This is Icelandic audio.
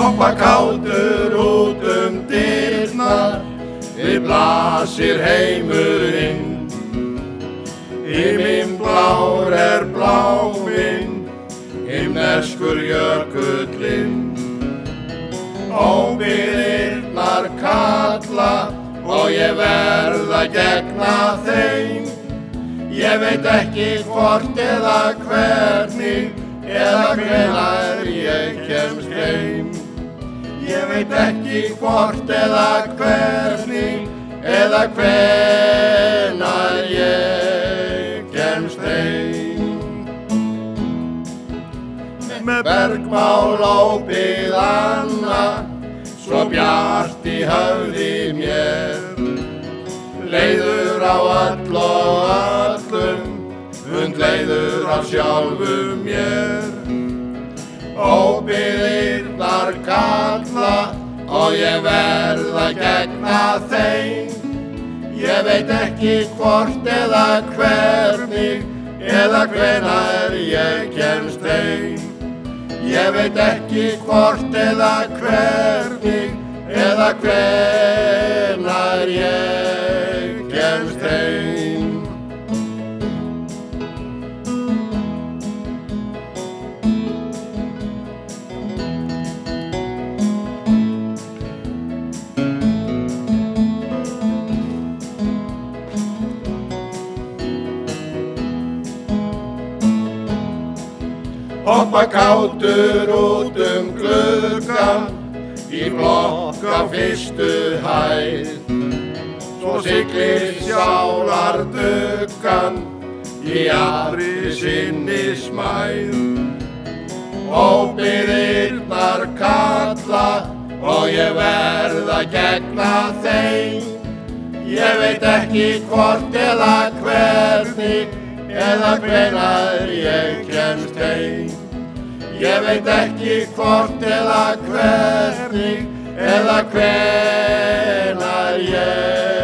Hoppa kátur út dyrnar, við blasir heimurinn. Himinblár bláminn, himneskur jökullinn. Óbyggðirnar kalla og ég verð að gegna þeim. Ég veit ekki hvort eða hvernig eða hvenær ég kemst heim. Ég veit ekki hvort eða hvernig eða hvenær ég kemst heim. Með bergmál óbyggðanna, svo bjart í höfði mér. Leiður á öll og öllum, hundleiður á sjálfum mér. Óbyggðirnar kalla og ég verð að gegna þeim. Ég veit ekki hvort eða hvernig eða hvenær ég kemst heim. Ég veit ekki hvort eða hvernig eða hvenær ég kemst heim. Hoppa kátur út gluggann, í blokk á fyrstu hæð. Svo siglir sjálarduggan í allri sinni smæð. Óbyggðirnar kalla og ég verð að gegna þeim. Ég veit ekki hvort eða hvernig eða hvenær ég kemst heim. Ég veit ekki hvort eða hvernig eða hvenær ég